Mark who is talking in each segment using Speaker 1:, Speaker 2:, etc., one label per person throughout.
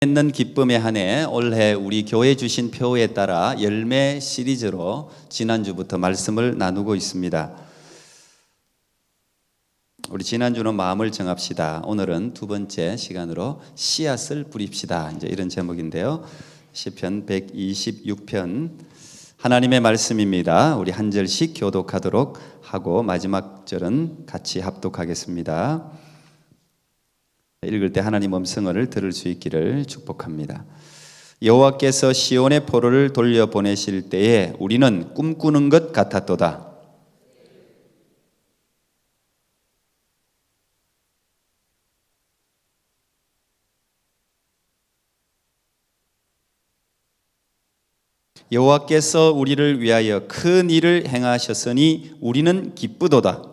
Speaker 1: 맺는 기쁨의 한 해, 올해 우리 교회 주신 표에 따라 열매 시리즈로 지난주부터 말씀을 나누고 있습니다. 우리 지난주는 마음을 정합시다. 오늘은 두 번째 시간으로 씨앗을 뿌립시다. 이제 이런 제목인데요. 시편 126편 하나님의 말씀입니다. 우리 한 절씩 교독하도록 하고 마지막 절은 같이 합독하겠습니다. 읽을 때 하나님 음성을 들을 수 있기를 축복합니다. 여호와께서 시온의 포로를 돌려보내실 때에 우리는 꿈꾸는 것 같았도다. 여호와께서 우리를 위하여 큰 일을 행하셨으니 우리는 기쁘도다.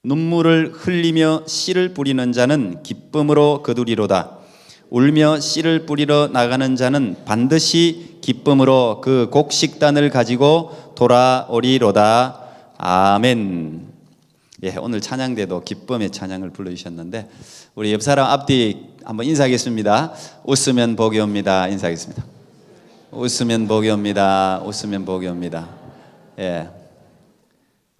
Speaker 1: 눈물을 흘리며 씨를 뿌리는 자는 기쁨으로 거두리로다. 울며 씨를 뿌리러 나가는 자는 반드시 기쁨으로 그 곡식단을 가지고 돌아오리로다. 아멘. 예, 오늘 찬양대도 기쁨의 찬양을 불러주셨는데 우리 옆 사람 앞뒤 한번 인사하겠습니다. 웃으면 복이 옵니다. 인사하겠습니다. 웃으면 복이 옵니다. 웃으면 복이 옵니다. 예.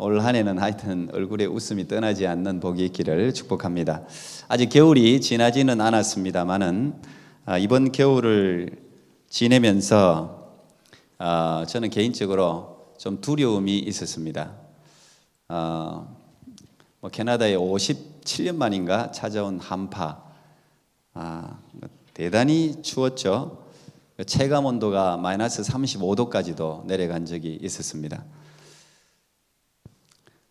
Speaker 1: 올 한 해는 하여튼 얼굴에 웃음이 떠나지 않는 복이 있기를 축복합니다. 아직 겨울이 지나지는 않았습니다만은 이번 겨울을 지내면서 저는 개인적으로 좀 두려움이 있었습니다. 캐나다에 57년 만인가 찾아온 한파, 대단히 추웠죠. 체감 온도가 마이너스 35도까지도 내려간 적이 있었습니다.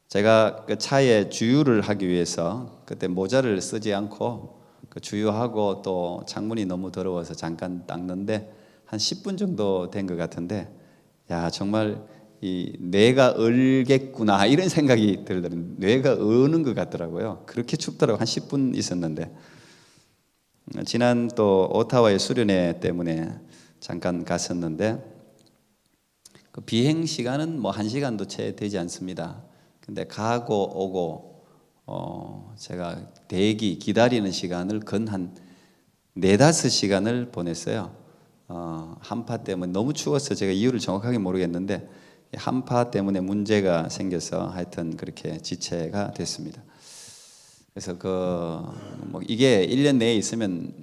Speaker 1: 제가 그 차에 주유를 하기 위해서 그때 모자를 쓰지 않고 그 주유하고 또 창문이 너무 더러워서 잠깐 닦는데 한 10분 정도 된 것 같은데, 야, 정말 이 뇌가 얼겠구나 이런 생각이 들더라고요. 뇌가 어는 것 같더라고요. 그렇게 춥더라고요. 한 10분 있었는데, 지난 또 오타와의 수련회 때문에 잠깐 갔었는데 그 비행 시간은 뭐 1시간도 채 되지 않습니다. 근데 가고 오고 제가 기다리는 시간을 건 한 4-5시간을 보냈어요. 한파 때문에 너무 추워서 제가 이유를 정확하게 모르겠는데 한파 때문에 문제가 생겨서 하여튼 그렇게 지체가 됐습니다. 그래서 이게 1년 내에 있으면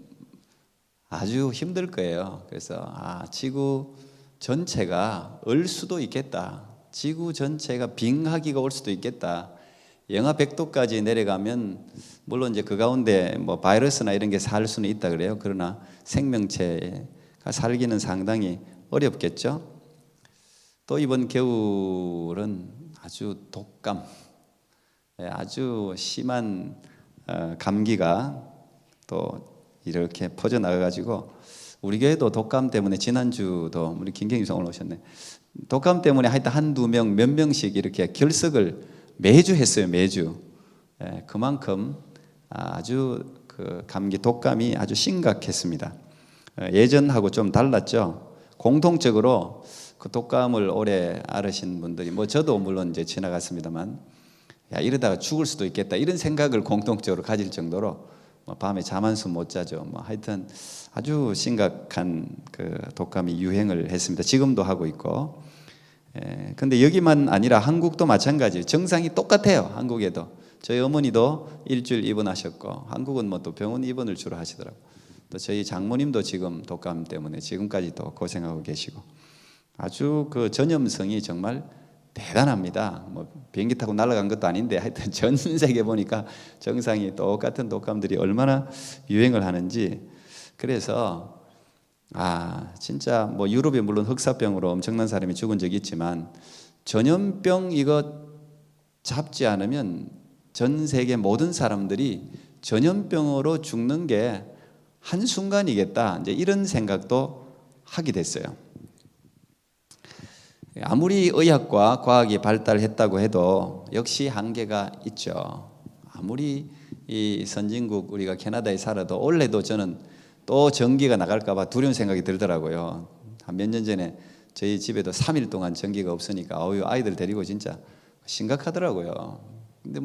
Speaker 1: 아주 힘들 거예요. 그래서 지구 전체가 얼 수도 있겠다. 지구 전체가 빙하기가 올 수도 있겠다. 영하 100도까지 내려가면 물론 이제 그 가운데 뭐 바이러스나 이런 게 살 수는 있다 그래요. 그러나 생명체가 살기는 상당히 어렵겠죠. 또 이번 겨울은 아주 독감, 아주 심한 감기가 또 이렇게 퍼져나가가지고 우리 교회도 독감 때문에 지난주도 우리 김경희 송 오셨네. 독감 때문에 하여튼 한두 명, 몇 명씩 이렇게 결석을 매주 했어요. 매주. 그만큼 아주 그 감기 독감이 아주 심각했습니다. 예전하고 좀 달랐죠. 공통적으로 그 독감을 오래 앓으신 분들이 저도 물론 이제 지나갔습니다만, 야, 이러다가 죽을 수도 있겠다 이런 생각을 공통적으로 가질 정도로 밤에 잠 한숨 못 자죠. 하여튼 아주 심각한 그 독감이 유행을 했습니다. 지금도 하고 있고. 근데 여기만 아니라 한국도 마찬가지예요. 증상이 똑같아요. 한국에도 저희 어머니도 일주일 입원하셨고, 한국은 또 병원 입원을 주로 하시더라고요. 또 저희 장모님도 지금 독감 때문에 지금까지도 고생하고 계시고, 아주 그 전염성이 정말 대단합니다. 비행기 타고 날아간 것도 아닌데 하여튼 전 세계 보니까 증상이 똑같은 독감들이 얼마나 유행을 하는지. 그래서 진짜 유럽에 물론 흑사병으로 엄청난 사람이 죽은 적이 있지만 전염병 이거 잡지 않으면 전 세계 모든 사람들이 전염병으로 죽는 게 한순간이겠다, 이제 이런 생각도 하게 됐어요. 아무리 의학과 과학이 발달했다고 해도 역시 한계가 있죠. 아무리 이 선진국 우리가 캐나다에 살아도 올해도 저는 또 전기가 나갈까 봐 두려운 생각이 들더라고요. 한 몇 년 전에 저희 집에도 3일 동안 전기가 없으니까 아이들 데리고 진짜 심각하더라고요. 근데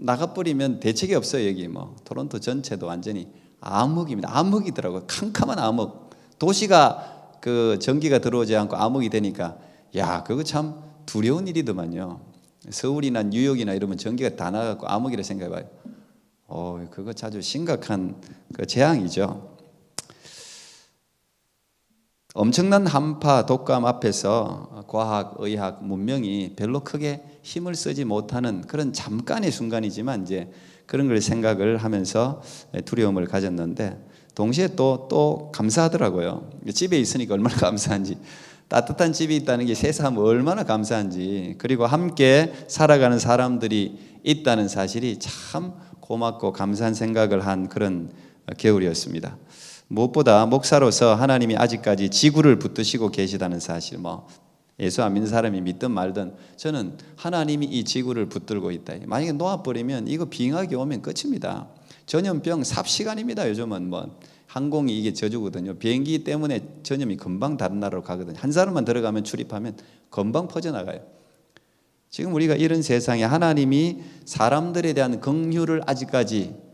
Speaker 1: 나가버리면 대책이 없어요. 여기 뭐 토론토 전체도 완전히 암흑입니다. 암흑이더라고요. 캄캄한 암흑. 도시가 그 전기가 들어오지 않고 암흑이 되니까 야, 그거 참 두려운 일이더만요. 서울이나 뉴욕이나 이러면 전기가 다 나가고 암흑이라 생각해봐요. 그거 아주 심각한 그 재앙이죠. 엄청난 한파, 독감 앞에서 과학, 의학, 문명이 별로 크게 힘을 쓰지 못하는 그런 잠깐의 순간이지만 이제 그런 걸 생각을 하면서 두려움을 가졌는데 동시에 또 감사하더라고요. 집에 있으니까 얼마나 감사한지, 따뜻한 집이 있다는 게 세상 얼마나 감사한지, 그리고 함께 살아가는 사람들이 있다는 사실이 참 고맙고 감사한 생각을 한 그런 겨울이었습니다. 무엇보다 목사로서 하나님이 아직까지 지구를 붙드시고 계시다는 사실, 예수 안 믿는 사람이 믿든 말든 저는 하나님이 이 지구를 붙들고 있다. 만약에 놓아버리면 이거 빙하기 오면 끝입니다. 전염병 삽시간입니다. 요즘은 항공이 이게 저주거든요. 비행기 때문에 전염이 금방 다른 나라로 가거든요. 한 사람만 들어가면 출입하면 금방 퍼져나가요. 지금 우리가 이런 세상에 하나님이 사람들에 대한 긍휼을 아직까지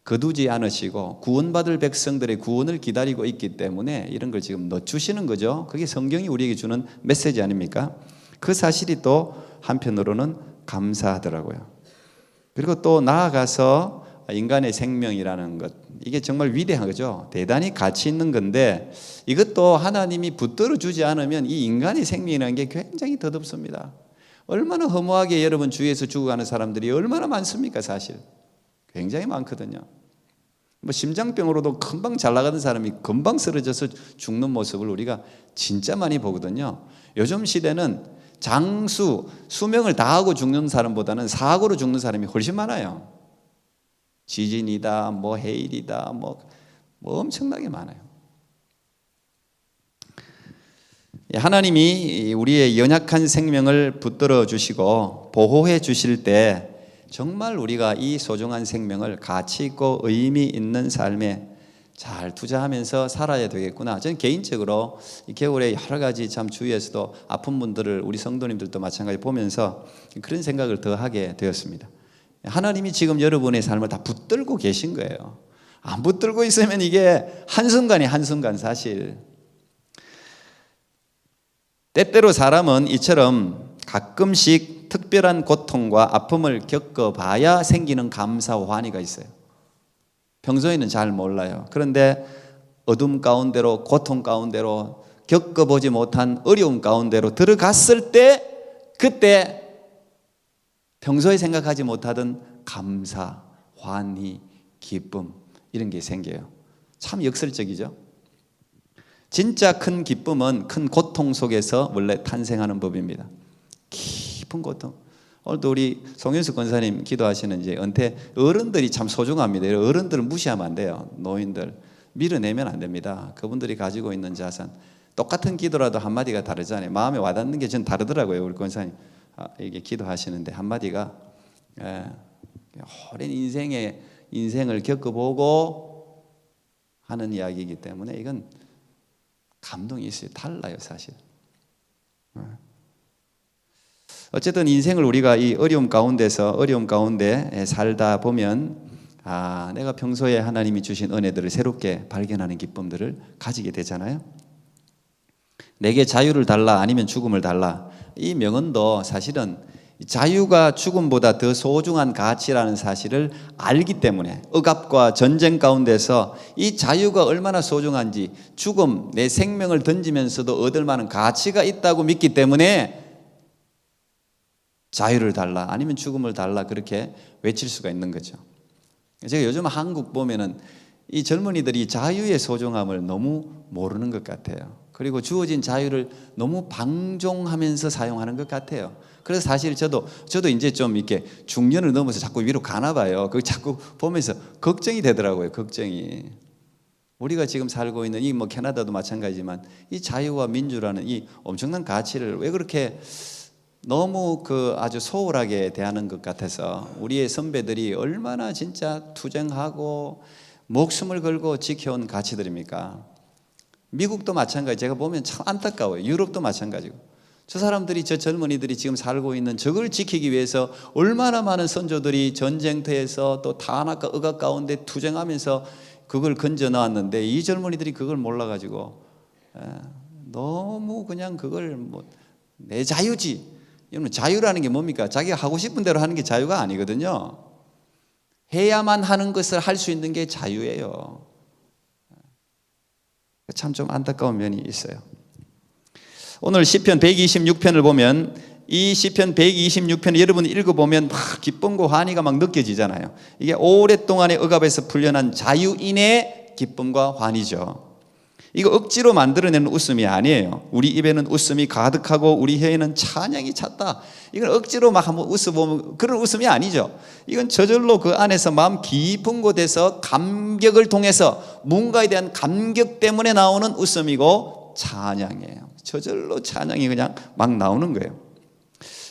Speaker 1: 거두지 않으시고 구원받을 백성들의 구원을 기다리고 있기 때문에 이런 걸 지금 넣어주시는 거죠. 그게 성경이 우리에게 주는 메시지 아닙니까? 그 사실이 또 한편으로는 감사하더라고요. 그리고 또 나아가서 인간의 생명이라는 것, 이게 정말 위대한 거죠. 대단히 가치 있는 건데 이것도 하나님이 붙들어 주지 않으면 이 인간의 생명이라는 게 굉장히 덧없습니다. 얼마나 허무하게 여러분 주위에서 죽어가는 사람들이 얼마나 많습니까? 사실 굉장히 많거든요. 심장병으로도 금방 잘 나가는 사람이 금방 쓰러져서 죽는 모습을 우리가 진짜 많이 보거든요. 요즘 시대는 수명을 다하고 죽는 사람보다는 사고로 죽는 사람이 훨씬 많아요. 지진이다, 해일이다, 엄청나게 많아요. 하나님이 우리의 연약한 생명을 붙들어 주시고 보호해 주실 때 정말 우리가 이 소중한 생명을 가치 있고 의미 있는 삶에 잘 투자하면서 살아야 되겠구나. 저는 개인적으로 이 겨울에 여러 가지 참 주위에서도 아픈 분들을 우리 성도님들도 마찬가지 보면서 그런 생각을 더 하게 되었습니다. 하나님이 지금 여러분의 삶을 다 붙들고 계신 거예요. 안 붙들고 있으면 이게 한순간이 한순간 사실. 때때로 사람은 이처럼 가끔씩 특별한 고통과 아픔을 겪어봐야 생기는 감사와 환희가 있어요. 평소에는 잘 몰라요. 그런데 어둠 가운데로, 고통 가운데로, 겪어보지 못한 어려움 가운데로 들어갔을 때 그때 평소에 생각하지 못하던 감사, 환희, 기쁨 이런 게 생겨요. 참 역설적이죠. 진짜 큰 기쁨은 큰 고통 속에서 원래 탄생하는 법입니다. 깊은 고통. 오늘도 우리 송윤숙 권사님 기도하시는 이제 은퇴 어른들이 참 소중합니다. 어른들을 무시하면 안 돼요. 노인들 밀어내면 안 됩니다. 그분들이 가지고 있는 자산. 똑같은 기도라도 한마디가 다르잖아요. 마음에 와닿는 게 전 다르더라고요. 우리 권사님 이게 기도하시는데 한마디가 오랜 인생을 겪어보고 하는 이야기이기 때문에 이건 감동이 있어요. 달라요, 사실. 어쨌든 인생을 우리가 이 어려움 가운데 살다 보면 내가 평소에 하나님이 주신 은혜들을 새롭게 발견하는 기쁨들을 가지게 되잖아요. 내게 자유를 달라 아니면 죽음을 달라. 이 명언도 사실은 자유가 죽음보다 더 소중한 가치라는 사실을 알기 때문에 억압과 전쟁 가운데서 이 자유가 얼마나 소중한지 죽음, 내 생명을 던지면서도 얻을 만한 가치가 있다고 믿기 때문에 자유를 달라 아니면 죽음을 달라 그렇게 외칠 수가 있는 거죠. 제가 요즘 한국 보면은 이 젊은이들이 자유의 소중함을 너무 모르는 것 같아요. 그리고 주어진 자유를 너무 방종하면서 사용하는 것 같아요. 그래서 사실 저도 이제 좀 이렇게 중년을 넘어서 자꾸 위로 가나 봐요. 그 자꾸 보면서 걱정이 되더라고요. 걱정이. 우리가 지금 살고 있는 이 캐나다도 마찬가지지만 이 자유와 민주라는 이 엄청난 가치를 왜 그렇게 너무 아주 소홀하게 대하는 것 같아서 우리의 선배들이 얼마나 진짜 투쟁하고 목숨을 걸고 지켜온 가치들입니까? 미국도 마찬가지. 제가 보면 참 안타까워요. 유럽도 마찬가지고. 저 사람들이, 저 젊은이들이 지금 살고 있는 저걸 지키기 위해서 얼마나 많은 선조들이 전쟁터에서 또 탄압과 억압 가운데 투쟁하면서 그걸 건져 나왔는데, 이 젊은이들이 그걸 몰라가지고 너무 그냥 그걸 뭐 내 자유지. 여러분, 자유라는 게 뭡니까? 자기가 하고 싶은 대로 하는 게 자유가 아니거든요. 해야만 하는 것을 할 수 있는 게 자유예요. 참 좀 안타까운 면이 있어요. 오늘 시편 126편을 보면, 이 시편 126편을 여러분이 읽어보면 막 기쁨과 환희가 막 느껴지잖아요. 이게 오랫동안의 억압에서 풀려난 자유인의 기쁨과 환희죠. 이거 억지로 만들어내는 웃음이 아니에요. 우리 입에는 웃음이 가득하고 우리 혀에는 찬양이 찼다. 이건 억지로 막 한번 웃어보면 그런 웃음이 아니죠. 이건 저절로 그 안에서 마음 깊은 곳에서 감격을 통해서 뭔가에 대한 감격 때문에 나오는 웃음이고 찬양이에요. 저절로 찬양이 그냥 막 나오는 거예요.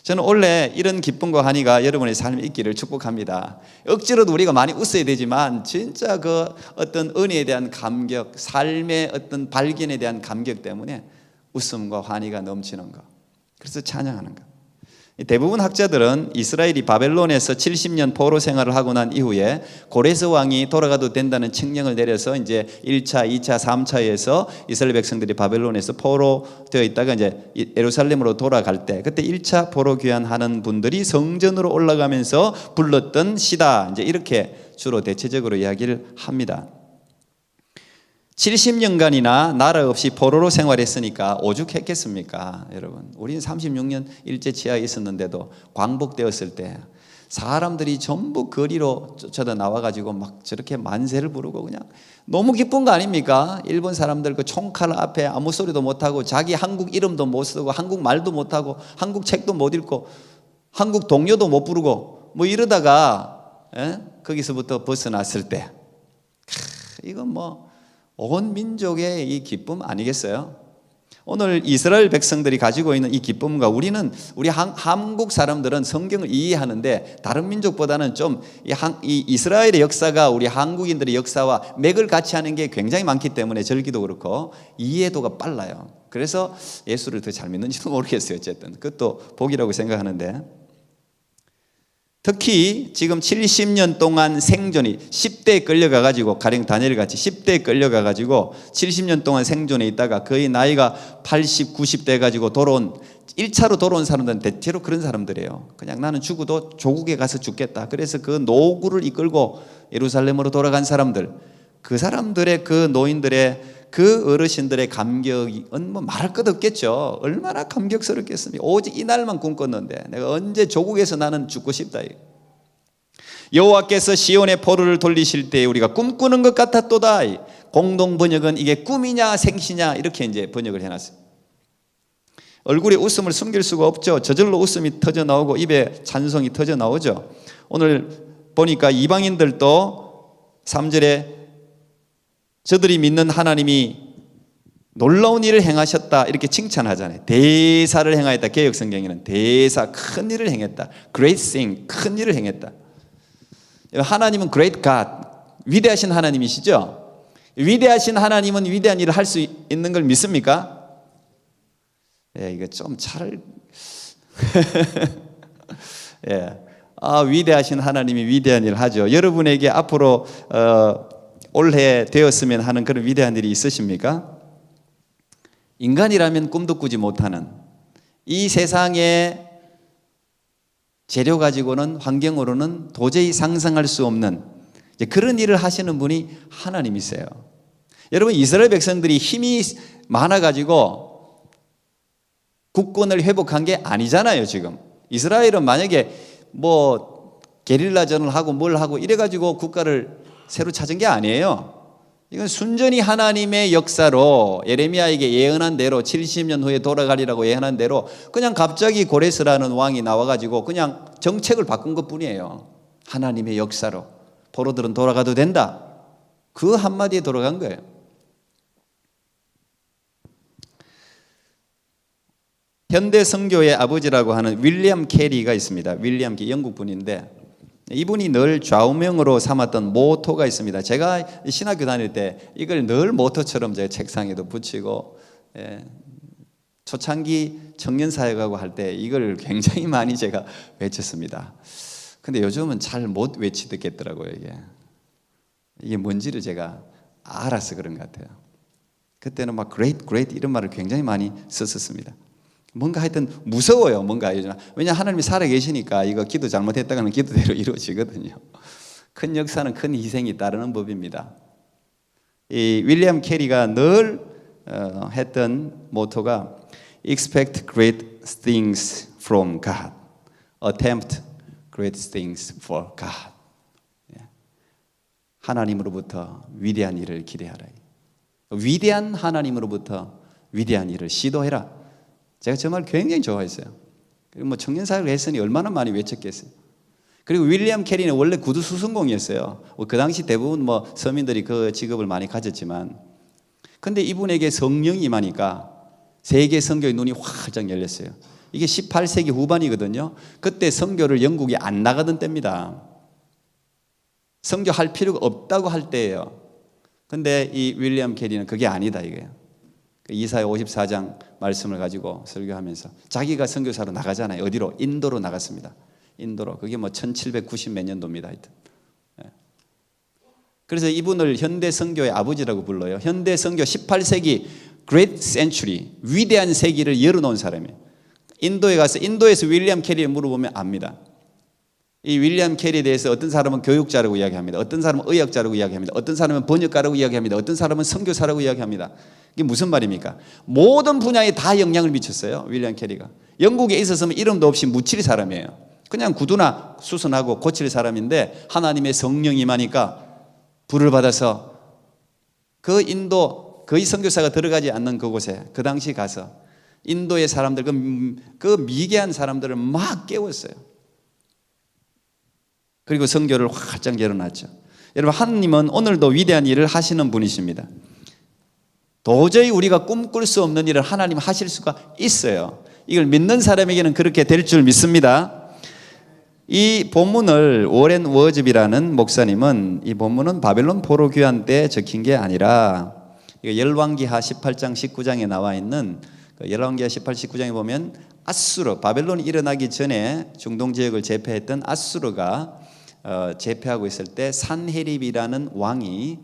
Speaker 1: 저는 원래 이런 기쁨과 환희가 여러분의 삶에 있기를 축복합니다. 억지로도 우리가 많이 웃어야 되지만 진짜 그 어떤 은혜에 대한 감격, 삶의 어떤 발견에 대한 감격 때문에 웃음과 환희가 넘치는 거, 그래서 찬양하는 거. 대부분 학자들은 이스라엘이 바벨론에서 70년 포로 생활을 하고 난 이후에 고레스 왕이 돌아가도 된다는 칙령을 내려서 이제 1차, 2차, 3차에서 이스라엘 백성들이 바벨론에서 포로 되어 있다가 이제 예루살렘으로 돌아갈 때, 그때 1차 포로 귀환하는 분들이 성전으로 올라가면서 불렀던 시다, 이제 이렇게 주로 대체적으로 이야기를 합니다. 70년간이나 나라 없이 포로로 생활했으니까 오죽했겠습니까? 여러분, 우리는 36년 일제 치하에 있었는데도 광복되었을 때 사람들이 전부 거리로 쫓아다 나와가지고 막 저렇게 만세를 부르고 그냥 너무 기쁜 거 아닙니까? 일본 사람들 그 총칼 앞에 아무 소리도 못하고 자기 한국 이름도 못 쓰고 한국 말도 못하고 한국 책도 못 읽고 한국 동요도 못 부르고 뭐 이러다가 거기서부터 벗어났을 때, 이건 뭐 온 민족의 이 기쁨 아니겠어요? 오늘 이스라엘 백성들이 가지고 있는 이 기쁨과 우리 한국 사람들은 성경을 이해하는데 다른 민족보다는 좀 이 이스라엘의 역사가 우리 한국인들의 역사와 맥을 같이 하는 게 굉장히 많기 때문에 절기도 그렇고 이해도가 빨라요. 그래서 예수를 더 잘 믿는지도 모르겠어요. 어쨌든 그것도 복이라고 생각하는데, 특히 지금 70년 동안 생존이 10대에 끌려가가지고, 가령 다니엘 같이 10대에 끌려가가지고 70년 동안 생존해 있다가 거의 나이가 80, 90대 가지고 돌아온, 1차로 돌아온 사람들은 대체로 그런 사람들이에요. 그냥 나는 죽어도 조국에 가서 죽겠다. 그래서 그 노구를 이끌고 예루살렘으로 돌아간 사람들, 그 사람들의 그 노인들의 그 어르신들의 감격은 뭐 말할 것 없겠죠. 얼마나 감격스럽겠습니까? 오직 이 날만 꿈꿨는데 내가 언제 조국에서 나는 죽고 싶다. 여호와께서 시온의 포로를 돌리실 때 우리가 꿈꾸는 것 같았도다. 공동 번역은 이게 꿈이냐 생시냐 이렇게 이제 번역을 해놨어요. 얼굴에 웃음을 숨길 수가 없죠. 저절로 웃음이 터져 나오고 입에 찬송이 터져 나오죠. 오늘 보니까 이방인들도 3절에 저들이 믿는 하나님이 놀라운 일을 행하셨다 이렇게 칭찬하잖아요. 대사를 행하였다. 개역성경에는 대사, 큰 일을 행했다. Great thing, 큰 일을 행했다. 하나님은 Great God, 위대하신 하나님이시죠. 위대하신 하나님은 위대한 일을 할 수 있는 걸 믿습니까? 이거 좀 잘 위대하신 하나님이 위대한 일을 하죠. 여러분에게 앞으로 올해 되었으면 하는 그런 위대한 일이 있으십니까? 인간이라면 꿈도 꾸지 못하는, 이 세상의 재료 가지고는 환경으로는 도저히 상상할 수 없는 그런 일을 하시는 분이 하나님이세요. 여러분, 이스라엘 백성들이 힘이 많아가지고 국권을 회복한 게 아니잖아요. 지금 이스라엘은 만약에 뭐 게릴라전을 하고 뭘 하고 이래가지고 국가를 새로 찾은 게 아니에요. 이건 순전히 하나님의 역사로 예레미야에게 예언한 대로 70년 후에 돌아가리라고 예언한 대로 그냥 갑자기 고레스라는 왕이 나와가지고 그냥 정책을 바꾼 것뿐이에요. 하나님의 역사로 포로들은 돌아가도 된다. 그 한마디에 돌아간 거예요. 현대 선교의 아버지라고 하는 윌리엄 캐리가 있습니다. 윌리엄 캐리, 영국 분인데 이분이 늘 좌우명으로 삼았던 모토가 있습니다. 제가 신학교 다닐 때 이걸 늘 모토처럼 제 책상에도 붙이고 초창기 청년 사역하고 할 때 이걸 굉장히 많이 제가 외쳤습니다. 근데 요즘은 잘 못 외치겠더라고요. 이게 뭔지를 제가 알아서 그런 것 같아요. 그때는 막 great 이런 말을 굉장히 많이 썼었습니다. 뭔가 하여튼 무서워요. 뭔가 요즘. 왜냐 하나님이 살아 계시니까 이거 기도 잘못했다가는 기도대로 이루어지거든요. 큰 역사는 큰 희생이 따르는 법입니다. 이 윌리엄 캐리가 늘 했던 모토가 Expect great things from God. Attempt great things for God. 하나님으로부터 위대한 일을 기대하라. 위대한 하나님으로부터 위대한 일을 시도해라. 제가 저 말 굉장히 좋아했어요. 그리고 뭐 청년 사역을 했으니 얼마나 많이 외쳤겠어요. 그리고 윌리엄 캐리는 원래 구두 수선공이었어요. 그 당시 대부분 뭐 서민들이 그 직업을 많이 가졌지만, 근데 이분에게 성령이 임하니까 세계 선교의 눈이 활짝 열렸어요. 이게 18세기 후반이거든요. 그때 선교를 영국이 안 나가던 때입니다. 선교할 필요가 없다고 할 때예요. 근데 이 윌리엄 캐리는 그게 아니다 이거예요. 이사야 54장 말씀을 가지고 설교하면서 자기가 선교사로 나가잖아요. 어디로? 인도로 나갔습니다. 인도로. 그게 뭐 1790 몇 년도입니다. 하여튼. 그래서 이분을 현대 선교의 아버지라고 불러요. 현대 선교 18세기 Great Century, 위대한 세기를 열어놓은 사람이에요. 인도에 가서 인도에서 윌리엄 캐리에 물어보면 압니다. 이 윌리엄 캐리에 대해서 어떤 사람은 교육자라고 이야기합니다. 어떤 사람은 의학자라고 이야기합니다. 어떤 사람은 번역가라고 이야기합니다. 어떤 사람은 선교사라고 이야기합니다. 이게 무슨 말입니까? 모든 분야에 다 영향을 미쳤어요. 윌리엄 캐리가. 영국에 있었으면 이름도 없이 묻힐 사람이에요. 그냥 구두나 수선하고 고칠 사람인데 하나님의 성령이 임하니까 불을 받아서 그 인도 거의 선교사가 들어가지 않는 그곳에 그 당시 가서 인도의 사람들 그 미개한 사람들을 막 깨웠어요. 그리고 선교를 활짝 열어놨죠. 여러분 하나님은 오늘도 위대한 일을 하시는 분이십니다. 도저히 우리가 꿈꿀 수 없는 일을 하나님 하실 수가 있어요. 이걸 믿는 사람에게는 그렇게 될 줄 믿습니다. 이 본문을 워렌 워즈비라는 목사님은 이 본문은 바벨론 포로 귀환 때 적힌 게 아니라 열왕기하 18장 19장에 나와 있는 열왕기하 18, 19장에 보면 아수르, 바벨론이 일어나기 전에 중동 지역을 제패했던 아수르가 제패하고 있을 때 산헤립이라는 왕이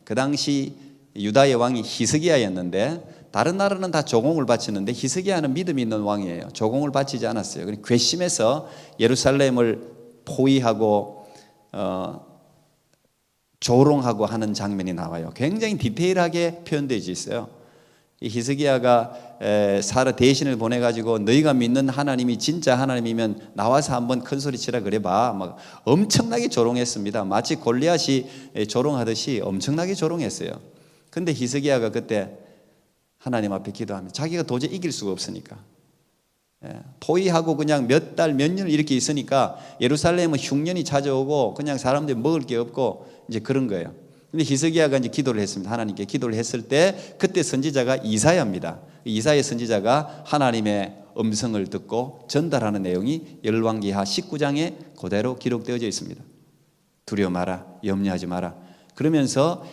Speaker 1: 그 당시 유다의 왕이 히스기야였는데 다른 나라는 다 조공을 바치는데 히스기야는 믿음이 있는 왕이에요. 조공을 바치지 않았어요. 그러니까 괘씸해서 예루살렘을 포위하고 조롱하고 하는 장면이 나와요. 굉장히 디테일하게 표현되어 있어요. 이 히스기야가 사라 대신을 보내가지고 너희가 믿는 하나님이 진짜 하나님이면 나와서 한번 큰 소리 치라 그래봐. 막 엄청나게 조롱했습니다. 마치 골리앗이 조롱하듯이 엄청나게 조롱했어요. 근데 히스기야가 그때 하나님 앞에 기도하면 자기가 도저히 이길 수가 없으니까 포위하고 그냥 몇 달, 몇 년 이렇게 있으니까 예루살렘은 흉년이 찾아오고 그냥 사람들이 먹을 게 없고 이제 그런 거예요. 근데 히스기야가 이제 기도를 했습니다. 하나님께 기도를 했을 때 그때 선지자가 이사야입니다. 이사야 선지자가 하나님의 음성을 듣고 전달하는 내용이 열왕기하 19장에 그대로 기록되어져 있습니다. 두려워 마라, 염려하지 마라. 그러면서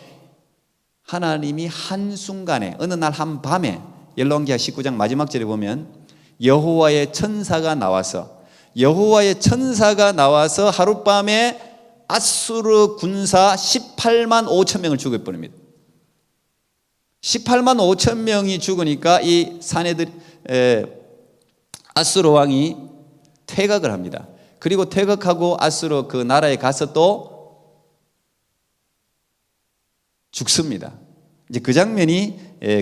Speaker 1: 하나님이 한순간에 어느 날 한밤에 열왕기하 19장 마지막 절에 보면 여호와의 천사가 나와서 하룻밤에 아수르 군사 18만 5천 명을 죽여버립니다. 18만 5천 명이 죽으니까 이 아수르 왕이 퇴각을 합니다. 그리고 퇴각하고 아수르 그 나라에 가서 또 죽습니다. 이제 그 장면이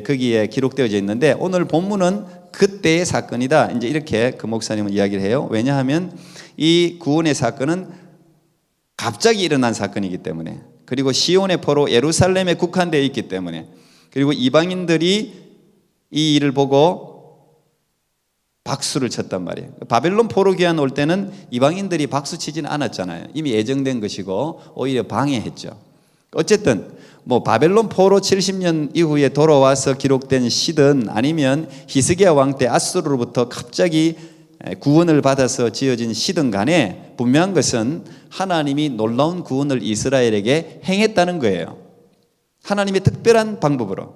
Speaker 1: 거기에 기록되어져 있는데 오늘 본문은 그때의 사건이다. 이제 이렇게 그 목사님은 이야기를 해요. 왜냐하면 이 구원의 사건은 갑자기 일어난 사건이기 때문에, 그리고 시온의 포로 예루살렘에 국한되어 있기 때문에, 그리고 이방인들이 이 일을 보고 박수를 쳤단 말이에요. 바벨론 포로 귀환 올 때는 이방인들이 박수 치지는 않았잖아요. 이미 예정된 것이고 오히려 방해했죠. 어쨌든 뭐 바벨론 포로 70년 이후에 돌아와서 기록된 시든 아니면 히스기야 왕 때 아수르로부터 갑자기 구원을 받아서 지어진 시든 간에 분명한 것은 하나님이 놀라운 구원을 이스라엘에게 행했다는 거예요. 하나님의 특별한 방법으로.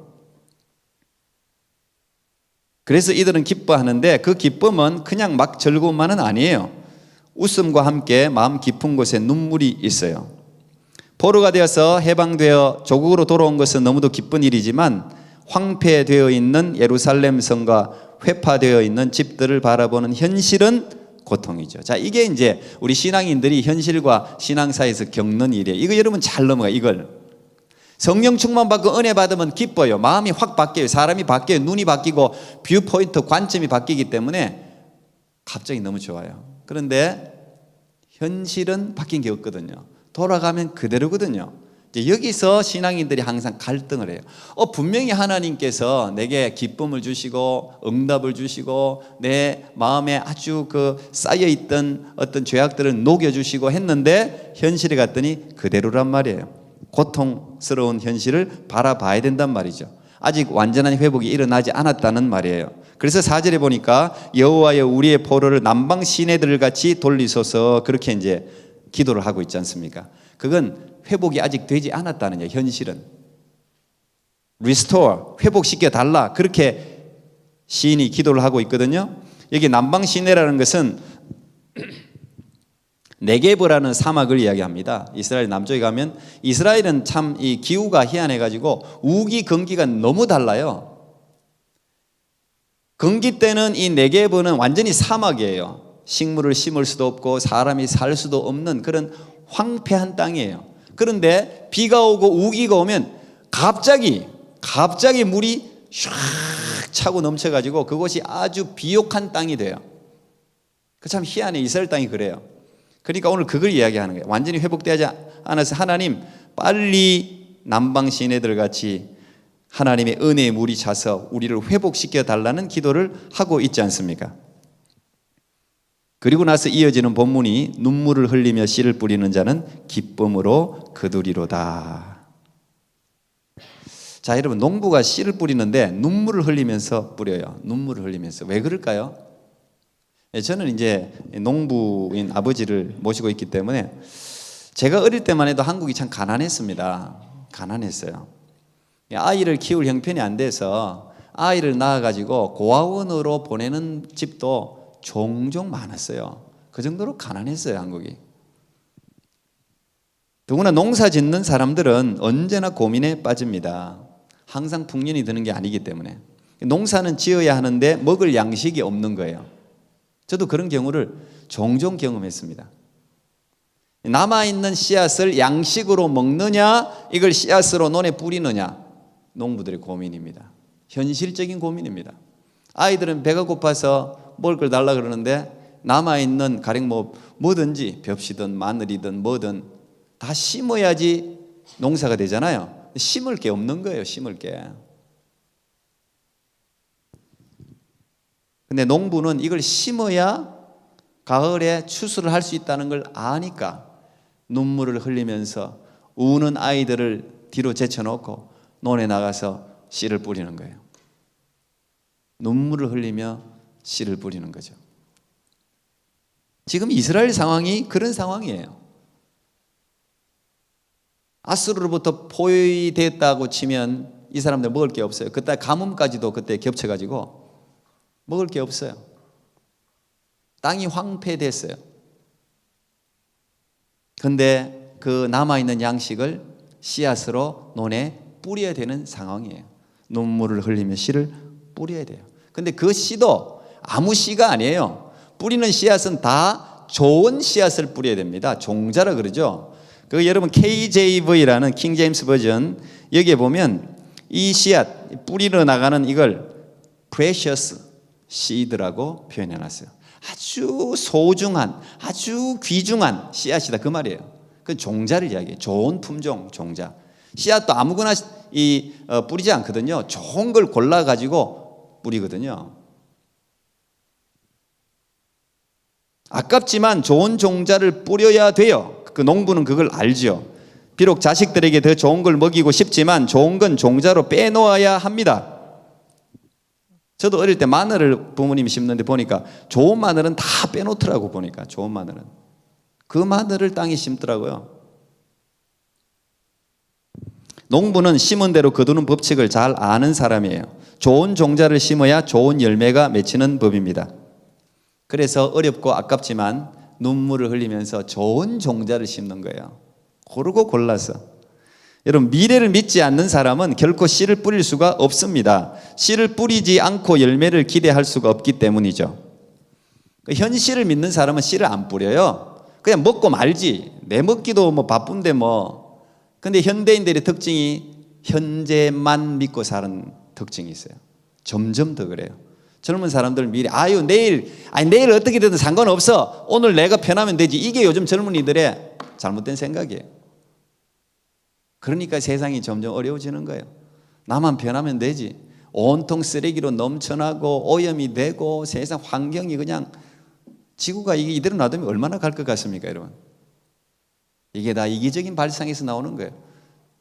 Speaker 1: 그래서 이들은 기뻐하는데 그 기쁨은 그냥 막 즐거움만은 아니에요. 웃음과 함께 마음 깊은 곳에 눈물이 있어요. 포로가 되어서 해방되어 조국으로 돌아온 것은 너무도 기쁜 일이지만 황폐되어 있는 예루살렘 성과 회파되어 있는 집들을 바라보는 현실은 고통이죠. 자, 이게 이제 우리 신앙인들이 현실과 신앙 사이에서 겪는 일이에요. 이거 여러분 잘 넘어가. 이걸 성령 충만 받고 은혜 받으면 기뻐요. 마음이 확 바뀌어요. 사람이 바뀌어요. 눈이 바뀌고 뷰 포인트, 관점이 바뀌기 때문에 갑자기 너무 좋아요. 그런데 현실은 바뀐 게 없거든요. 돌아가면 그대로거든요. 이제 여기서 신앙인들이 항상 갈등을 해요. 분명히 하나님께서 내게 기쁨을 주시고 응답을 주시고 내 마음에 아주 쌓여있던 어떤 죄악들을 녹여주시고 했는데 현실에 갔더니 그대로란 말이에요. 고통스러운 현실을 바라봐야 된단 말이죠. 아직 완전한 회복이 일어나지 않았다는 말이에요. 그래서 4절에 보니까 여호와여 우리의 포로를 남방 시내들 같이 돌리소서, 그렇게 이제 기도를 하고 있지 않습니까? 그건 회복이 아직 되지 않았다는 거예요. 현실은 restore, 회복시켜 달라, 그렇게 시인이 기도를 하고 있거든요. 여기 남방 시내라는 것은 네게브라는 사막을 이야기합니다. 이스라엘 남쪽에 가면 이스라엘은 참 이 기후가 희한해 가지고 우기 건기가 너무 달라요. 건기 때는 이 네게브는 완전히 사막이에요. 식물을 심을 수도 없고 사람이 살 수도 없는 그런 황폐한 땅이에요. 그런데 비가 오고 우기가 오면 갑자기 물이 샥 차고 넘쳐가지고 그곳이 아주 비옥한 땅이 돼요. 그 참 희한해. 이스라엘 땅이 그래요. 그러니까 오늘 그걸 이야기하는 거예요. 완전히 회복되지 않아서 하나님 빨리 남방 시내들 같이 하나님의 은혜의 물이 차서 우리를 회복시켜 달라는 기도를 하고 있지 않습니까? 그리고 나서 이어지는 본문이 눈물을 흘리며 씨를 뿌리는 자는 기쁨으로 거두리로다. 자, 여러분, 농부가 씨를 뿌리는데 눈물을 흘리면서 뿌려요. 눈물을 흘리면서. 왜 그럴까요? 저는 이제 농부인 아버지를 모시고 있기 때문에 제가 어릴 때만 해도 한국이 참 가난했습니다. 가난했어요. 아이를 키울 형편이 안 돼서 아이를 낳아가지고 고아원으로 보내는 집도 종종 많았어요. 그 정도로 가난했어요, 한국이. 더구나 농사 짓는 사람들은 언제나 고민에 빠집니다. 항상 풍년이 드는 게 아니기 때문에. 농사는 지어야 하는데 먹을 양식이 없는 거예요. 저도 그런 경우를 종종 경험했습니다. 남아있는 씨앗을 양식으로 먹느냐, 이걸 씨앗으로 논에 뿌리느냐, 농부들의 고민입니다. 현실적인 고민입니다. 아이들은 배가 고파서 먹을 걸 달라 그러는데 남아있는 가령 뭐든지 벽시든 마늘이든 뭐든 다 심어야지 농사가 되잖아요. 심을 게 없는 거예요. 심을 게. 근데 농부는 이걸 심어야 가을에 추수를 할 수 있다는 걸 아니까 눈물을 흘리면서 우는 아이들을 뒤로 제쳐놓고 논에 나가서 씨를 뿌리는 거예요. 눈물을 흘리며 씨를 뿌리는 거죠. 지금 이스라엘 상황이 그런 상황이에요. 아수르로부터 포위됐다고 치면 이 사람들 먹을 게 없어요. 그때 가뭄까지도 그때 겹쳐가지고 먹을 게 없어요. 땅이 황폐됐어요. 그런데 그 남아있는 양식을 씨앗으로 논에 뿌려야 되는 상황이에요. 눈물을 흘리며 씨를 뿌려야 돼요. 근데 그 씨도 아무 씨가 아니에요. 뿌리는 씨앗은 다 좋은 씨앗을 뿌려야 됩니다. 종자라 그러죠. 그 여러분 KJV라는 킹 제임스 버전 여기에 보면 이 씨앗 뿌리러 나가는 이걸 precious seed라고 표현해 놨어요. 아주 소중한, 아주 귀중한 씨앗이다 그 말이에요. 그 종자를 이야기해요. 좋은 품종 종자. 씨앗도 아무거나 뿌리지 않거든요. 좋은 걸 골라 가지고 뿌리거든요. 아깝지만 좋은 종자를 뿌려야 돼요. 그 농부는 그걸 알죠. 비록 자식들에게 더 좋은 걸 먹이고 싶지만 좋은 건 종자로 빼놓아야 합니다. 저도 어릴 때 마늘을 부모님이 심는데 보니까 좋은 마늘은 다 빼놓더라고. 보니까 좋은 마늘은 그 마늘을 땅에 심더라고요. 농부는 심은 대로 거두는 법칙을 잘 아는 사람이에요. 좋은 종자를 심어야 좋은 열매가 맺히는 법입니다. 그래서 어렵고 아깝지만 눈물을 흘리면서 좋은 종자를 심는 거예요. 고르고 골라서. 여러분, 미래를 믿지 않는 사람은 결코 씨를 뿌릴 수가 없습니다. 씨를 뿌리지 않고 열매를 기대할 수가 없기 때문이죠. 현실을 믿는 사람은 씨를 안 뿌려요. 그냥 먹고 말지. 내 먹기도 뭐 바쁜데 뭐. 근데 현대인들의 특징이 현재만 믿고 사는 특징이 있어요. 점점 더 그래요. 젊은 사람들 미래, 내일 어떻게 되든 상관없어. 오늘 내가 편하면 되지. 이게 요즘 젊은이들의 잘못된 생각이에요. 그러니까 세상이 점점 어려워지는 거예요. 나만 편하면 되지. 온통 쓰레기로 넘쳐나고 오염이 되고 세상 환경이 그냥 지구가 이게 이대로 놔두면 얼마나 갈 것 같습니까, 여러분? 이게 다 이기적인 발상에서 나오는 거예요.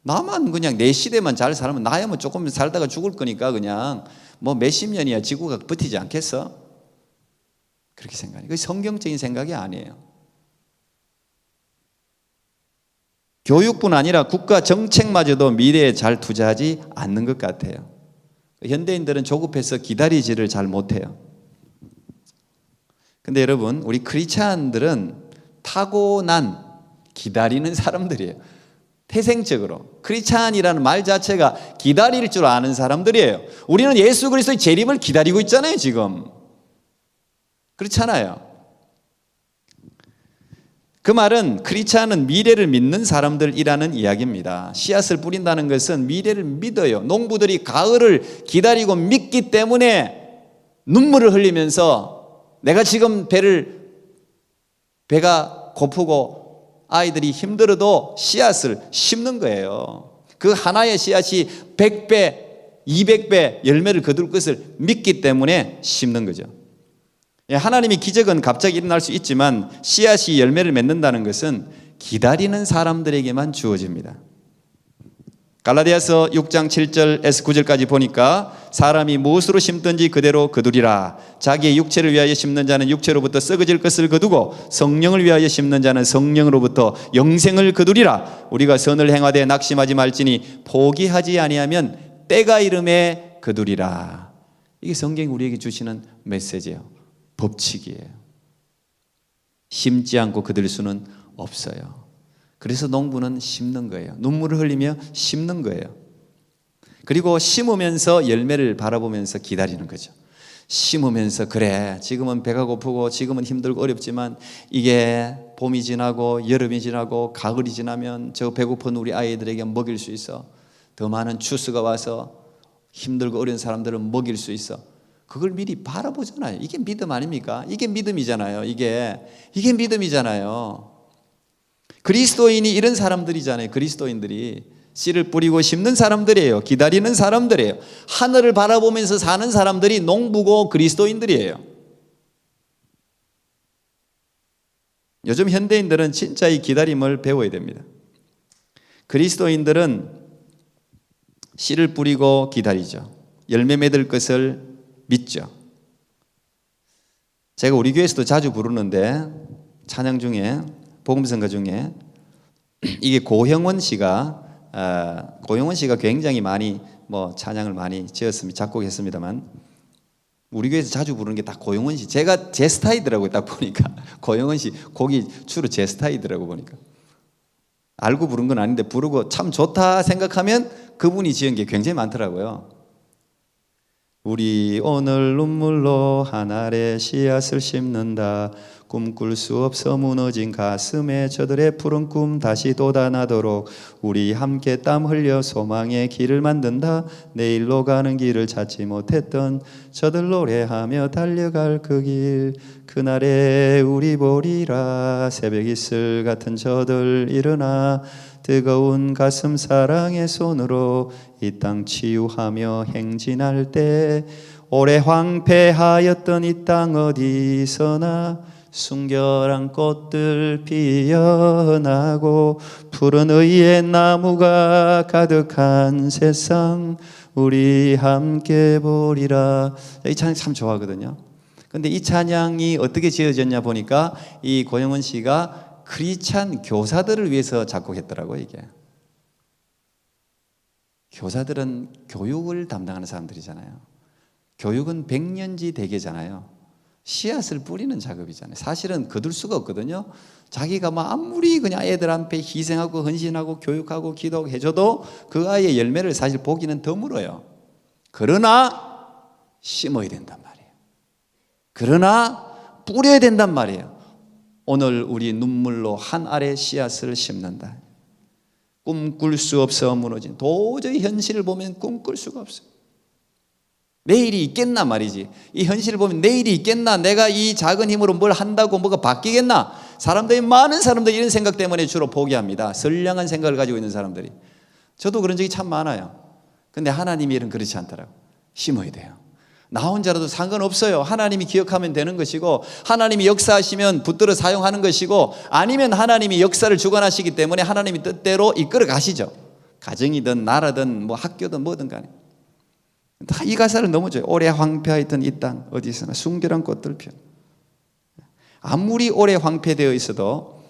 Speaker 1: 나만 그냥 내 시대만 잘 살면 나야 뭐 조금 살다가 죽을 거니까 그냥 뭐 몇십 년이야 지구가 버티지 않겠어? 그렇게 생각해요. 그게 성경적인 생각이 아니에요. 교육뿐 아니라 국가 정책마저도 미래에 잘 투자하지 않는 것 같아요. 현대인들은 조급해서 기다리지를 잘 못해요. 근데 여러분, 우리 크리스찬들은 타고난 기다리는 사람들이에요. 태생적으로. 크리스찬이라는 말 자체가 기다릴 줄 아는 사람들이에요. 우리는 예수 그리스도의 재림을 기다리고 있잖아요, 지금. 그렇잖아요. 그 말은 크리스찬은 미래를 믿는 사람들이라는 이야기입니다. 씨앗을 뿌린다는 것은 미래를 믿어요. 농부들이 가을을 기다리고 믿기 때문에 눈물을 흘리면서 내가 지금 배가 고프고 아이들이 힘들어도 씨앗을 심는 거예요. 그 하나의 씨앗이 100배, 200배 열매를 거둘 것을 믿기 때문에 심는 거죠. 하나님의 기적은 갑자기 일어날 수 있지만 씨앗이 열매를 맺는다는 것은 기다리는 사람들에게만 주어집니다. 갈라디아서 6장 7절에서 9절까지 보니까 사람이 무엇으로 심든지 그대로 거두리라. 자기의 육체를 위하여 심는 자는 육체로부터 썩어질 것을 거두고 성령을 위하여 심는 자는 성령으로부터 영생을 거두리라. 우리가 선을 행하되 낙심하지 말지니 포기하지 아니하면 때가 이름에 거두리라. 이게 성경이 우리에게 주시는 메시지예요. 법칙이에요. 심지 않고 거둘 수는 없어요. 그래서 농부는 심는 거예요. 눈물을 흘리며 심는 거예요. 그리고 심으면서 열매를 바라보면서 기다리는 거죠. 심으면서 그래, 지금은 배가 고프고 지금은 힘들고 어렵지만 이게 봄이 지나고 여름이 지나고 가을이 지나면 저 배고픈 우리 아이들에게 먹일 수 있어. 더 많은 추수가 와서 힘들고 어려운 사람들은 먹일 수 있어. 그걸 미리 바라보잖아요. 이게 믿음 아닙니까? 이게 믿음이잖아요. 이게 믿음이잖아요. 그리스도인이 이런 사람들이잖아요. 그리스도인들이 씨를 뿌리고 심는 사람들이에요. 기다리는 사람들이에요. 하늘을 바라보면서 사는 사람들이 농부고 그리스도인들이에요. 요즘 현대인들은 진짜 이 기다림을 배워야 됩니다. 그리스도인들은 씨를 뿌리고 기다리죠. 열매 맺을 것을 믿죠. 제가 우리 교회에서도 자주 부르는데 찬양 중에 복음성가 중에 이게 고형원 씨가 굉장히 많이 찬양을 많이 지었습니다. 작곡했습니다만 우리 교회에서 자주 부르는 게 딱 고형원 씨. 제가 제 스타일이더라고요. 딱 보니까 고형원 씨 곡이 주로 제 스타일이더라고 보니까. 알고 부른 건 아닌데 부르고 참 좋다 생각하면 그분이 지은 게 굉장히 많더라고요. 우리 오늘 눈물로 한 알의 씨앗을 심는다. 꿈꿀 수 없어 무너진 가슴에 저들의 푸른 꿈 다시 돋아나도록 우리 함께 땀 흘려 소망의 길을 만든다. 내일로 가는 길을 찾지 못했던 저들 노래하며 달려갈 그 길 그날에 우리 보리라. 새벽 이슬 같은 저들 일어나 뜨거운 가슴 사랑의 손으로 이 땅 치유하며 행진할 때 오래 황폐하였던 이 땅 어디서나 순결한 꽃들 피어나고 푸른 의의 나무가 가득한 세상 우리 함께 보리라. 이 찬양 참 좋아하거든요. 근데 이 찬양이 어떻게 지어졌냐 보니까 이 고영원 씨가 크리스찬 교사들을 위해서 작곡했더라고요. 이게 교사들은 교육을 담당하는 사람들이잖아요. 교육은 백년지 대계잖아요. 씨앗을 뿌리는 작업이잖아요. 사실은 거둘 수가 없거든요. 자기가 뭐 아무리 그냥 애들한테 희생하고 헌신하고 교육하고 기도하고 해줘도 그 아이의 열매를 사실 보기는 드물어요. 그러나 심어야 된단 말이에요. 그러나 뿌려야 된단 말이에요. 오늘 우리 눈물로 한 알의 씨앗을 심는다. 꿈꿀 수 없어 무너진, 도저히 현실을 보면 꿈꿀 수가 없어요. 내일이 있겠나 말이지. 이 현실을 보면 내일이 있겠나, 내가 이 작은 힘으로 뭘 한다고 뭐가 바뀌겠나. 많은 사람들이 이런 생각 때문에 주로 포기합니다. 선량한 생각을 가지고 있는 사람들이. 저도 그런 적이 참 많아요. 근데 하나님의 일은 그렇지 않더라고요. 심어야 돼요. 나 혼자라도 상관없어요. 하나님이 기억하면 되는 것이고, 하나님이 역사하시면 붙들어 사용하는 것이고, 아니면 하나님이 역사를 주관하시기 때문에 하나님이 뜻대로 이끌어 가시죠. 가정이든 나라든 뭐 학교든 뭐든 간에 다 이 가사를 넘어져요. 오래 황폐하였던 이 땅 어디서나 순결한 꽃들 펴. 아무리 오래 황폐되어 있어도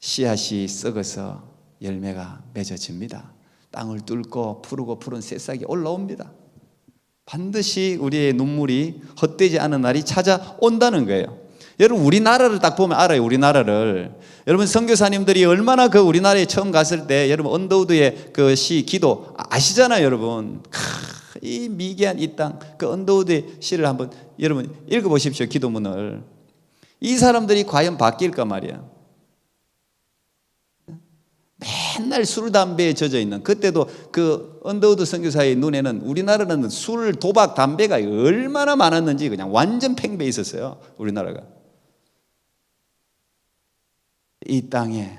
Speaker 1: 씨앗이 썩어서 열매가 맺어집니다. 땅을 뚫고 푸르고 푸른 새싹이 올라옵니다. 반드시 우리의 눈물이 헛되지 않은 날이 찾아온다는 거예요. 여러분, 우리나라를 딱 보면 알아요. 우리나라를. 여러분, 선교사님들이 얼마나 그 우리나라에 처음 갔을 때 여러분 언더우드의 그 시 기도 아시잖아요. 여러분, 이 미개한 이 땅, 그 언더우드의 시를 한번 여러분 읽어보십시오. 기도문을. 이 사람들이 과연 바뀔까 말이야. 맨날 술 담배에 젖어 있는, 그때도 그 언더우드 선교사의 눈에는 우리나라는 술, 도박, 담배가 얼마나 많았는지 그냥 완전 팽배해 있었어요. 우리나라가. 이 땅에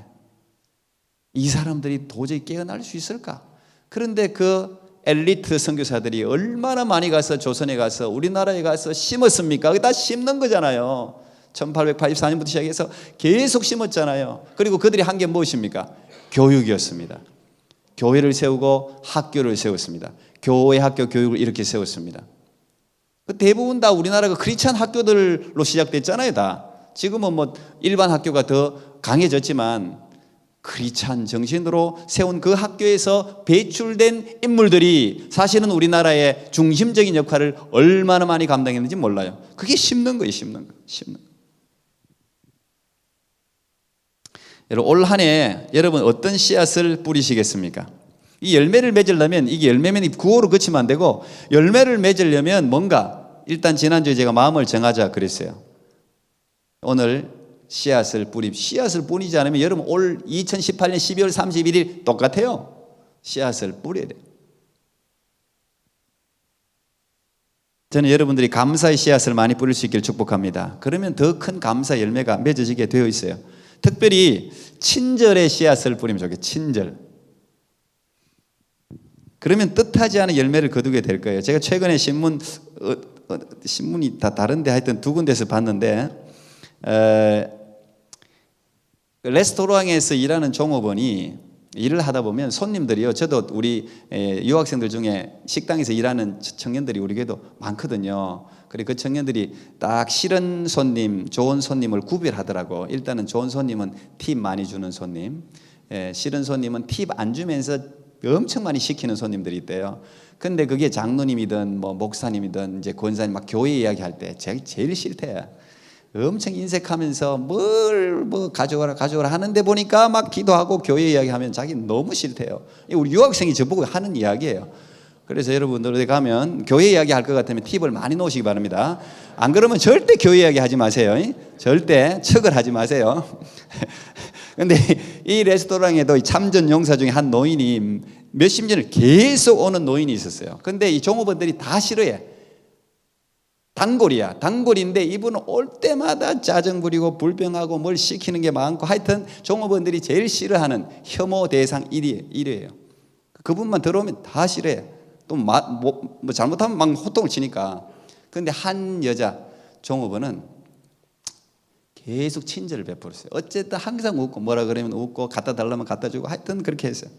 Speaker 1: 이 사람들이 도저히 깨어날 수 있을까? 그런데 그 엘리트 선교사들이 얼마나 많이 가서 조선에 가서 우리나라에 가서 심었습니까? 그게 다 심는 거잖아요. 1884년부터 시작해서 계속 심었잖아요. 그리고 그들이 한 게 무엇입니까? 교육이었습니다. 교회를 세우고 학교를 세웠습니다. 교회, 학교, 교육을 이렇게 세웠습니다. 대부분 다 우리나라가 크리스찬 학교들로 시작됐잖아요. 다. 지금은 뭐 일반 학교가 더 강해졌지만 크리스찬 정신으로 세운 그 학교에서 배출된 인물들이 사실은 우리나라의 중심적인 역할을 얼마나 많이 감당했는지 몰라요. 그게 심는 거예요. 심는 거. 심는 거. 여러분, 올 한 해 여러분 어떤 씨앗을 뿌리시겠습니까? 이 열매를 맺으려면, 이게 열매면 구호로 그치면 안 되고, 열매를 맺으려면 뭔가, 일단 지난주에 제가 마음을 정하자 그랬어요. 오늘 씨앗을 뿌리지 않으면 여러분 올 2018년 12월 31일 똑같아요. 씨앗을 뿌려야 돼요. 저는 여러분들이 감사의 씨앗을 많이 뿌릴 수 있기를 축복합니다. 그러면 더 큰 감사 열매가 맺어지게 되어 있어요. 특별히 친절의 씨앗을 뿌리면 좋겠어요. 친절. 그러면 뜻하지 않은 열매를 거두게 될 거예요. 제가 최근에 신문이 다 다른데 하여튼 두 군데서 봤는데, 레스토랑에서 일하는 종업원이 일을 하다 보면 손님들이요, 저도 우리 유학생들 중에 식당에서 일하는 청년들이 우리 교회도 많거든요. 그리고 그 청년들이 딱 싫은 손님, 좋은 손님을 구별하더라고. 일단은 좋은 손님은 팁 많이 주는 손님, 싫은 손님은 팁 안 주면서 엄청 많이 시키는 손님들이 있대요. 근데 그게 장로님이든 뭐 목사님이든 이제 권사님 막 교회 이야기할 때 제일 싫대요. 엄청 인색하면서 뭘 가져와라 하는데 보니까 막 기도하고 교회 이야기하면 자기 너무 싫대요. 우리 유학생이 저보고 하는 이야기예요. 그래서 여러분들 어디 가면 교회 이야기 할 것 같으면 팁을 많이 놓으시기 바랍니다. 안 그러면 절대 교회 이야기 하지 마세요. 절대 척을 하지 마세요. 근데 이 레스토랑에도 참전 용사 중에 한 노인이 몇십 년을 계속 오는 노인이 있었어요. 근데 이 종업원들이 다 싫어해. 단골이야. 단골인데 이분은 올 때마다 짜증 부리고 불평하고 뭘 시키는 게 많고, 하여튼 종업원들이 제일 싫어하는 혐오 대상 1위예요. 그분만 들어오면 다 싫어해. 또 뭐 잘못하면 막 호통을 치니까. 그런데 한 여자 종업원은 계속 친절을 베풀었어요. 어쨌든 항상 웃고, 뭐라 그러면 웃고, 갖다 달라면 갖다 주고, 하여튼 그렇게 했어요.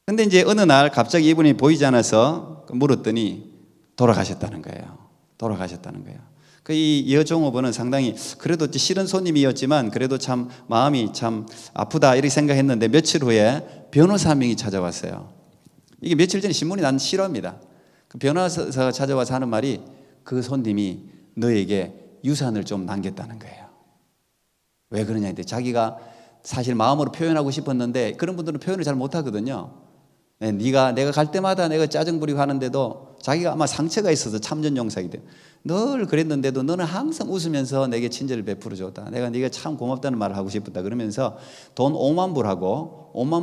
Speaker 1: 근데 이제 어느 날 갑자기 이분이 보이지 않아서 물었더니 돌아가셨다는 거예요. 이 여종업원은 상당히 그래도 싫은 손님이었지만 그래도 참 마음이 참 아프다 이렇게 생각했는데, 며칠 후에 변호사 한 명이 찾아왔어요. 이게 며칠 전에 신문이 난 싫어합니다. 그 변호사가 찾아와서 하는 말이 그 손님이 너에게 유산을 좀 남겼다는 거예요. 왜 그러냐 했더니 자기가 사실 마음으로 표현하고 싶었는데 그런 분들은 표현을 잘 못하거든요. 내가 갈 때마다 내가 짜증 부리고 하는데도 자기가 아마 상처가 있어서 참전용사이기 때문에 늘 그랬는데도 너는 항상 웃으면서 내게 친절을 베풀어 줬다. 내가 네가 참 고맙다는 말을 하고 싶었다. 그러면서 돈 5만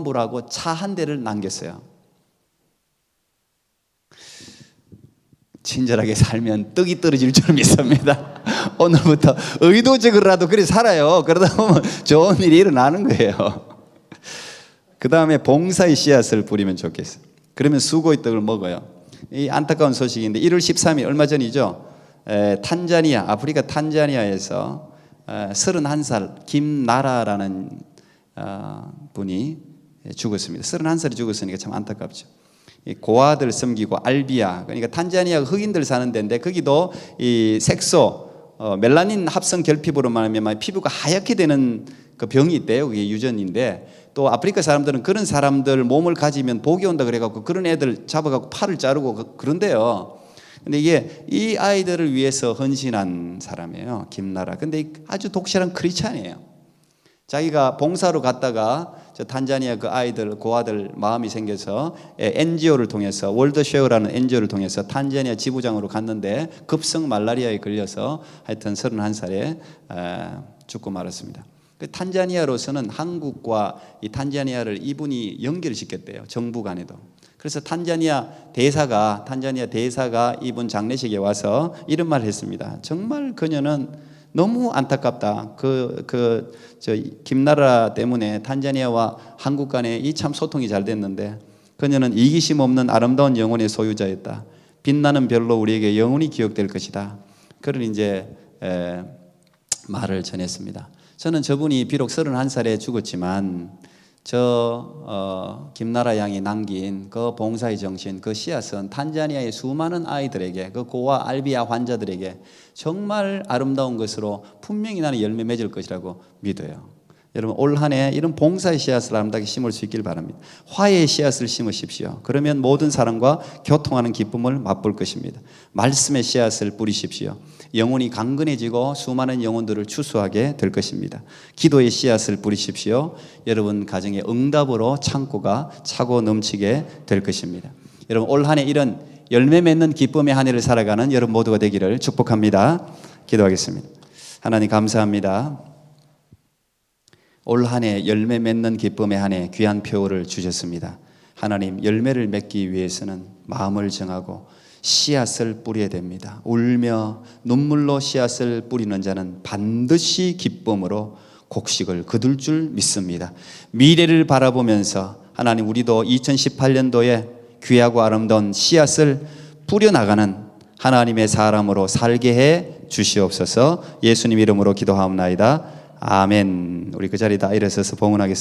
Speaker 1: 불하고 차 한 대를 남겼어요. 친절하게 살면 떡이 떨어질 줄 믿습니다. 오늘부터 의도적으로라도 그렇게 살아요. 그러다 보면 좋은 일이 일어나는 거예요. 그 다음에 봉사의 씨앗을 뿌리면 좋겠어요. 그러면 수고의 떡을 먹어요. 이 안타까운 소식인데 1월 13일 얼마 전이죠. 탄자니아, 아프리카 탄자니아에서 31살 김나라라는 분이 죽었습니다. 31살이 죽었으니까 참 안타깝죠. 고아들 섬기고 알비아, 그러니까 탄자니아가 흑인들 사는 데인데 거기도 이 색소, 멜라닌 합성 결핍으로 말하면 피부가 하얗게 되는 그 병이 있대요. 그게 유전인데 또 아프리카 사람들은 그런 사람들 몸을 가지면 복이 온다 그래갖고 그런 애들 잡아갖고 팔을 자르고 그런데요. 근데 이게 이 아이들을 위해서 헌신한 사람이에요. 김나라. 근데 아주 독실한 크리스찬이에요. 자기가 봉사로 갔다가 저 탄자니아 그 아이들 고아들 마음이 생겨서 NGO를 통해서 월드쉐어라는 NGO를 통해서 탄자니아 지부장으로 갔는데 급성 말라리아에 걸려서 하여튼 31살에 죽고 말았습니다. 그 탄자니아로서는 한국과 이 탄자니아를 이분이 연결시켰대요. 정부 간에도. 그래서 탄자니아 대사가 이분 장례식에 와서 이런 말을 했습니다. 정말 그녀는 너무 안타깝다. 저 김나라 때문에 탄자니아와 한국 간에 이 참 소통이 잘 됐는데 그녀는 이기심 없는 아름다운 영혼의 소유자였다. 빛나는 별로 우리에게 영원히 기억될 것이다. 그런 이제 말을 전했습니다. 저는 저분이 비록 31살에 죽었지만 김나라 양이 남긴 그 봉사의 정신, 그 씨앗은 탄자니아의 수많은 아이들에게, 그 고아 알비아 환자들에게 정말 아름다운 것으로 분명히 나는 열매 맺을 것이라고 믿어요. 여러분 올 한 해 이런 봉사의 씨앗을 아름답게 심을 수 있길 바랍니다. 화해의 씨앗을 심으십시오. 그러면 모든 사람과 교통하는 기쁨을 맛볼 것입니다. 말씀의 씨앗을 뿌리십시오. 영혼이 강건해지고 수많은 영혼들을 추수하게 될 것입니다. 기도의 씨앗을 뿌리십시오. 여러분 가정의 응답으로 창고가 차고 넘치게 될 것입니다. 여러분 올 한 해 이런 열매 맺는 기쁨의 한 해를 살아가는 여러분 모두가 되기를 축복합니다. 기도하겠습니다. 하나님 감사합니다. 올 한 해 열매 맺는 기쁨의 한 해 귀한 표를 주셨습니다. 하나님 열매를 맺기 위해서는 마음을 정하고 씨앗을 뿌려야 됩니다. 울며 눈물로 씨앗을 뿌리는 자는 반드시 기쁨으로 곡식을 거둘 줄 믿습니다. 미래를 바라보면서 하나님 우리도 2018년도에 귀하고 아름다운 씨앗을 뿌려나가는 하나님의 사람으로 살게 해 주시옵소서. 예수님 이름으로 기도하옵나이다. 아멘. 우리 그 자리에 다 일어서서 봉헌하겠습니다.